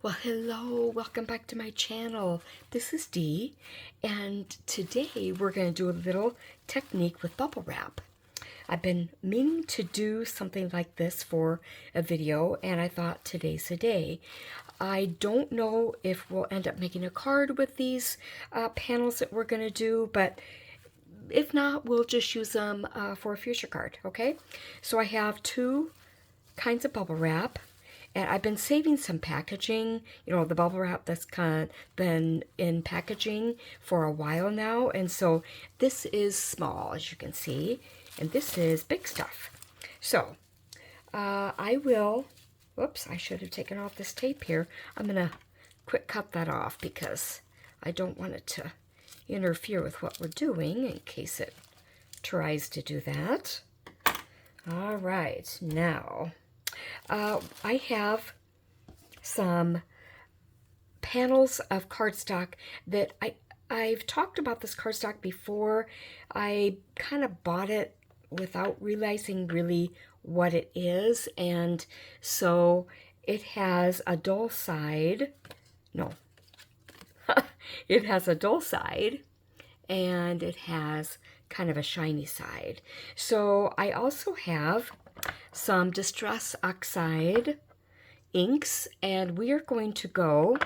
Well, hello, welcome back to my channel. This is Dee, and today we're going to do a little technique with bubble wrap. I've been meaning to do something like this for a video, and I thought today's the day. I don't know if we'll end up making a card with these panels that we're going to do, but if not, we'll just use them for a future card, okay? So I have two kinds of bubble wrap. And I've been saving some packaging, you know, the bubble wrap that's kind of been in packaging for a while now. And so this is small, as you can see, and this is big stuff. So I will, whoops, I should have taken off this tape here. I'm going to quick cut that off because I don't want it to interfere with what we're doing in case it tries to do that. All right, now I have some panels of cardstock that I've talked about this cardstock before. I kind of bought it without realizing really what it is, and so it has a dull side. No, it has a dull side, and it has kind of a shiny side. So I also have some Distress Oxide inks, and we are going to go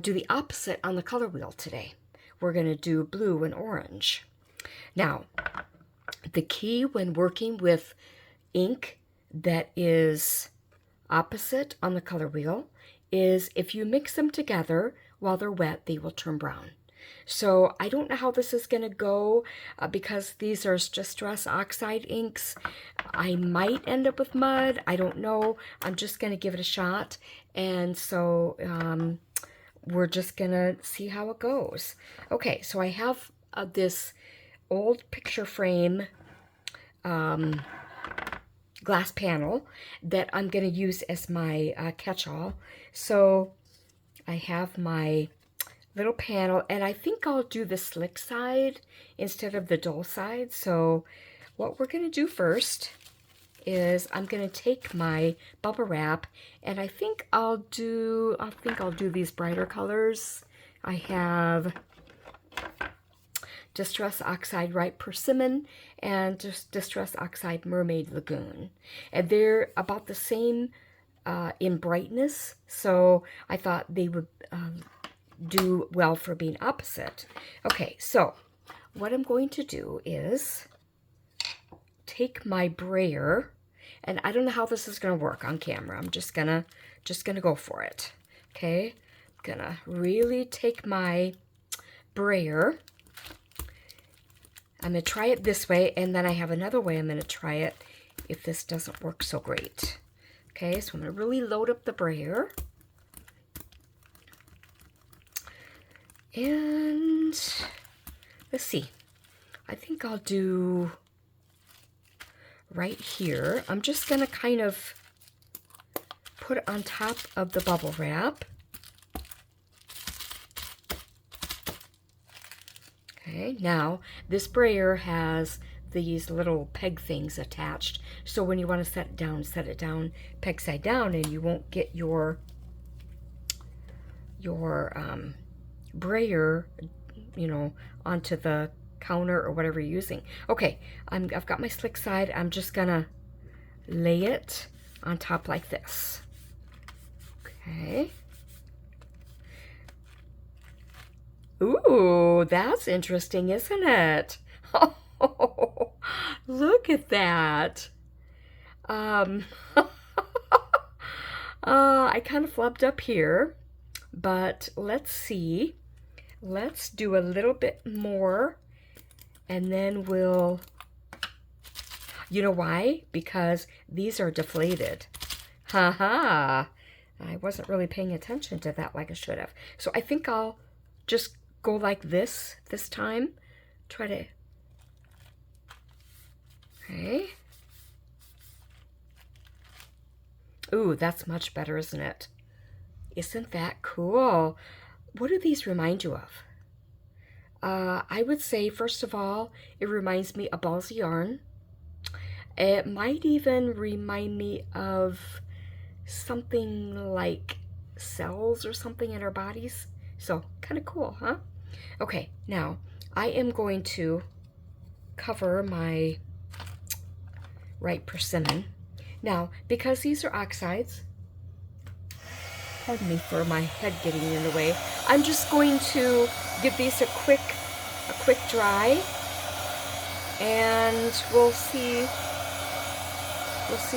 do the opposite on the color wheel today. We're going to do blue and orange. Now, the key when working with ink that is opposite on the color wheel is if you mix them together while they're wet, they will turn brown. So I don't know how this is going to go because these are Distress Oxide inks. I might end up with mud. I don't know. I'm just going to give it a shot. And so we're just going to see how it goes. Okay, so I have this old picture frame glass panel that I'm going to use as my catch-all. So I have my little panel, and I think I'll do the slick side instead of the dull side. So what we're going to do first is I'm going to take my bubble wrap, and I think I'll do these brighter colors. I have Distress Oxide Ripe Persimmon and just Distress Oxide Mermaid Lagoon, and they're about the same in brightness, so I thought they would do well for being opposite. Okay, so what I'm going to do is take my brayer, and I don't know how this is going to work on camera. I'm just gonna go for it. Okay, I'm gonna really take my brayer. I'm gonna try it this way, and then I have another way I'm gonna try it if this doesn't work so great. Okay, so I'm gonna really load up the brayer. And let's see, I think I'll do right here. I'm just going to kind of put it on top of the bubble wrap. Okay, now this brayer has these little peg things attached. So when you want to set it down peg side down, and you won't get your brayer, you know, onto the counter or whatever you're using. Okay, I've got my slick side. I'm just gonna lay it on top like this. Okay. Ooh, that's interesting, isn't it? Oh, look at that. I kind of flubbed up here, but let's see. Let's do a little bit more, and then we'll, you know why? Because these are deflated. Haha. I wasn't really paying attention to that like I should have. So I think I'll just go like this time. Try to, okay. Ooh, that's much better, isn't it? Isn't that cool? What do these remind you of? I would say, first of all, it reminds me of balls of yarn. It might even remind me of something like cells or something in our bodies. So kind of cool, huh? Okay, now I am going to cover my right persimmon. Now, because these are oxides, pardon me for my head getting in the way, I'm just going to give these a quick dry, and we'll see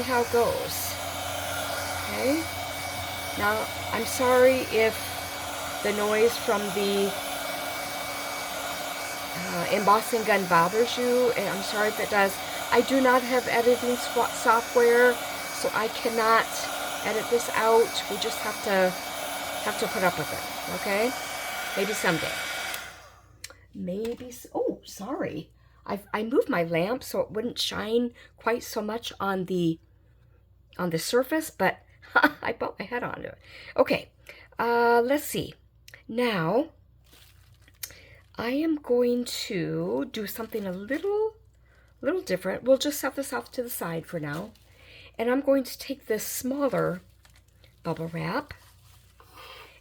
how it goes. Okay. Now, I'm sorry if the noise from the embossing gun bothers you, and I'm sorry if it does. I do not have editing software, so I cannot edit this out. We just have to put up with it, okay? Maybe someday. Maybe. Oh, sorry. I moved my lamp so it wouldn't shine quite so much on the surface, but I bumped my head onto it. Okay, let's see. Now, I am going to do something a little different. We'll just set this off to the side for now. And I'm going to take this smaller bubble wrap,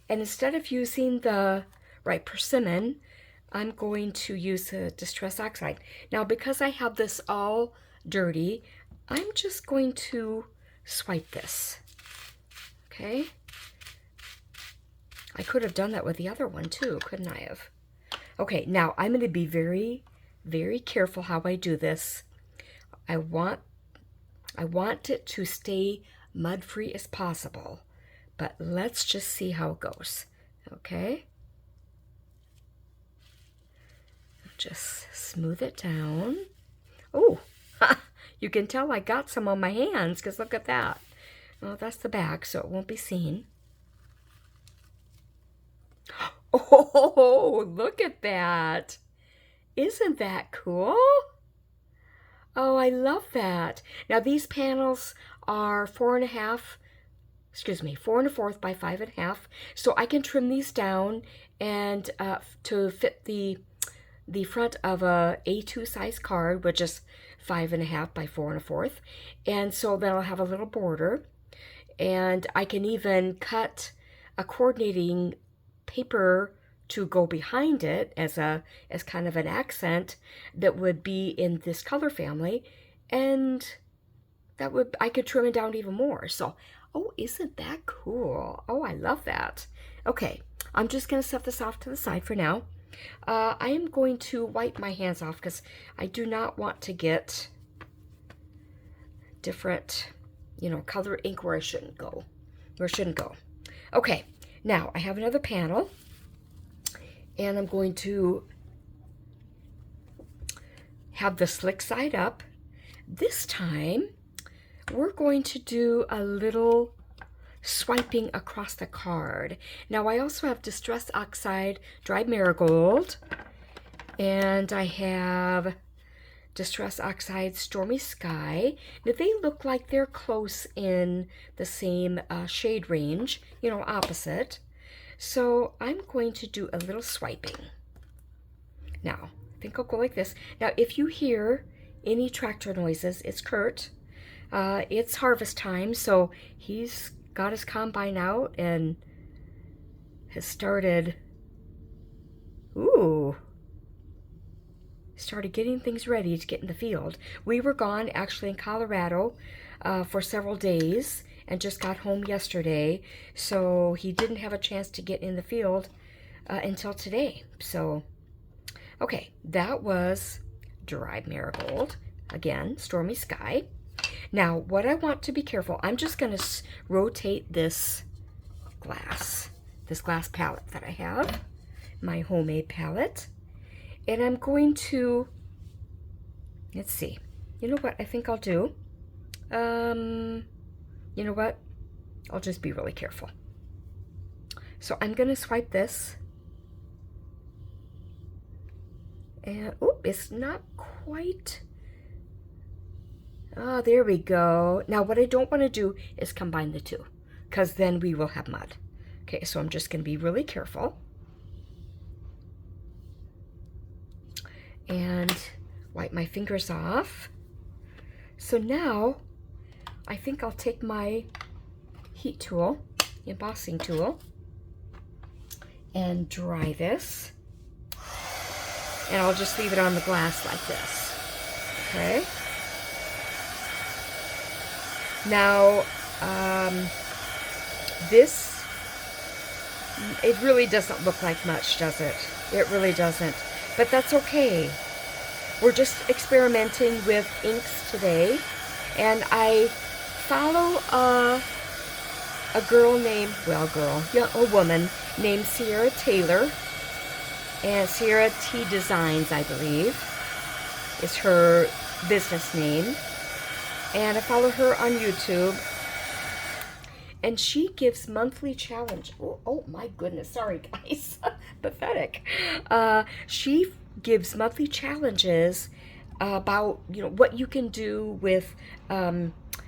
and instead of using the right persimmon, I'm going to use a Distress Oxide. Now, because I have this all dirty, I'm just going to swipe this. Okay? I could have done that with the other one too, couldn't I have? Okay, now I'm going to be very, very careful how I do this. I want it to stay mud-free as possible, but let's just see how it goes. Okay? Just smooth it down. Oh, you can tell I got some on my hands because look at that. Well, that's the back, so it won't be seen. Oh, look at that. Isn't that cool? Oh, I love that. Now, these panels are 4 1/4 by 5 1/2. So I can trim these down and to fit the front of a A2 size card, which is 5 1/2 by 4 1/4. And so then I'll have a little border. And I can even cut a coordinating paper to go behind it as kind of an accent that would be in this color family, and I could trim it down even more. So, oh, isn't that cool? Oh, I love that. Okay, I'm just gonna set this off to the side for now. I am going to wipe my hands off because I do not want to get different, color ink where it shouldn't go. Okay, now I have another panel, and I'm going to have the slick side up. This time, we're going to do a little swiping across the card. Now, I also have Distress Oxide Dried Marigold, and I have Distress Oxide Stormy Sky. Now, they look like they're close in the same shade range, opposite. So I'm going to do a little swiping. Now, I think I'll go like this. Now, if you hear any tractor noises, it's Kurt. It's harvest time, so he's got his combine out and has started getting things ready to get in the field. We were gone actually in Colorado for several days and just got home yesterday, so he didn't have a chance to get in the field until today. So, okay, that was Dried Marigold. Again, Stormy Sky. Now, what I want to be careful, I'm just going to rotate this glass palette that I have, my homemade palette, and I'm going to, let's see, you know what I think I'll do? You know what? I'll just be really careful. So I'm going to swipe this. And, oh, it's not quite. Oh, there we go. Now, what I don't want to do is combine the two, because then we will have mud. Okay, so I'm just going to be really careful. And wipe my fingers off. So now, I think I'll take my heat tool, embossing tool and dry this. And I'll just leave it on the glass like this. Okay. Now, this, it really doesn't look like much, does it? It really doesn't. But that's okay. We're just experimenting with inks today. And I follow a girl named, a woman named Sierra Taylor. And Sierra T Designs, I believe, is her business name. And I follow her on YouTube. And she gives monthly challenge. Oh my goodness, sorry guys, pathetic. She gives monthly challenges about, you know, what you can do with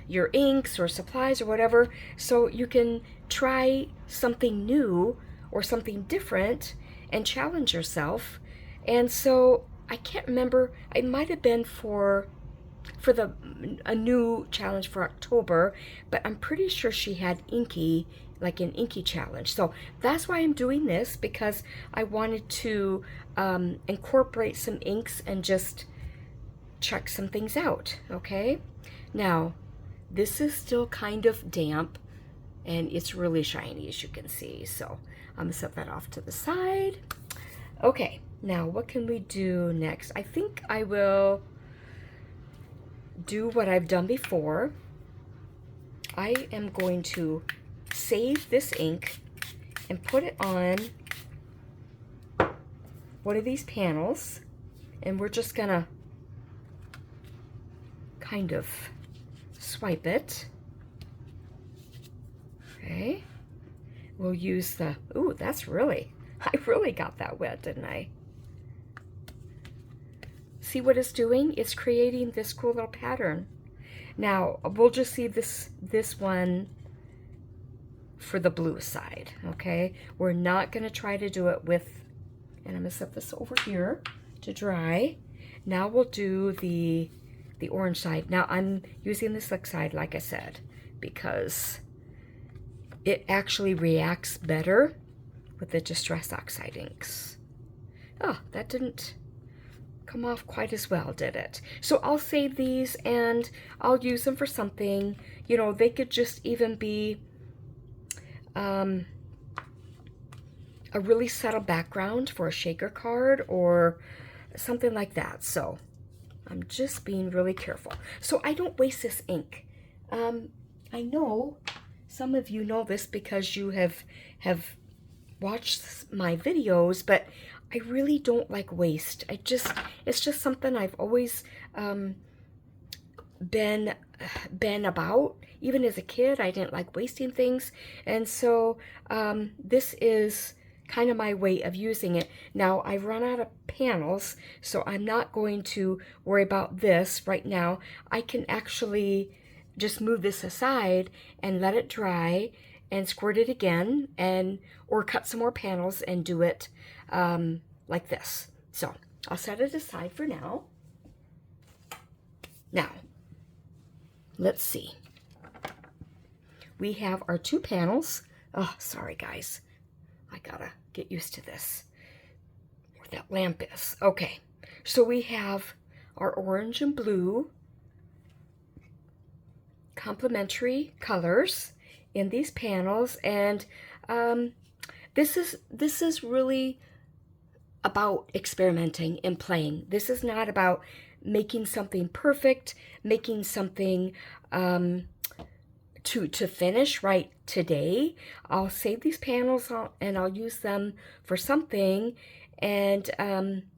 your inks or supplies or whatever, so you can try something new or something different and challenge yourself. And so I can't remember, it might have been for a new challenge for October, but I'm pretty sure she had inky, like an inky challenge. So that's why I'm doing this, because I wanted to incorporate some inks and just check some things out. Okay, now this is still kind of damp and it's really shiny, as you can see, so I'm gonna set that off to the side. Okay, now what can we do next? I think I will do what I've done before. I am going to save this ink and put it on one of these panels, and we're just gonna kind of swipe it. Okay, we'll use the, ooh, that's really, I really got that wet, didn't I? See what it's doing? It's creating this cool little pattern. Now, we'll just leave this one for the blue side, okay? We're not gonna try to do it with, and I'm gonna set this over here to dry. Now we'll do the orange side. Now I'm using the slick side, like I said, because it actually reacts better with the Distress Oxide inks. Oh, that didn't come off quite as well, did it? So I'll save these and I'll use them for something. You know, they could just even be a really subtle background for a shaker card or something like that. So I'm just being really careful so I don't waste this ink. I know some of you know this because you have watched my videos, but I really don't like waste. It's just something I've always been about. Even as a kid, I didn't like wasting things, and so this is kind of my way of using it. Now I've run out of panels, so I'm not going to worry about this right now. I can actually just move this aside and let it dry and squirt it again, and or cut some more panels and do it like this. So I'll set it aside for now. Now, let's see. We have our two panels. Oh, sorry guys. I gotta get used to this, where that lamp is. Okay, so we have our orange and blue complementary colors in these panels, and this is really about experimenting and playing. This is not about making something perfect, making something to finish right today. I'll save these panels and I'll use them for something. And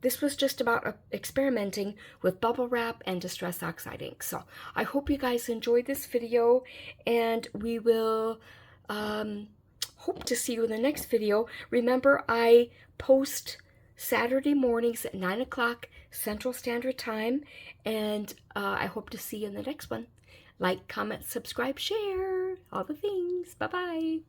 this was just about experimenting with bubble wrap and Distress Oxide ink. So I hope you guys enjoyed this video, and we will hope to see you in the next video. Remember, I post Saturday mornings at 9 o'clock Central Standard Time, and I hope to see you in the next one. Like, comment, subscribe, share, all the things. Bye-bye.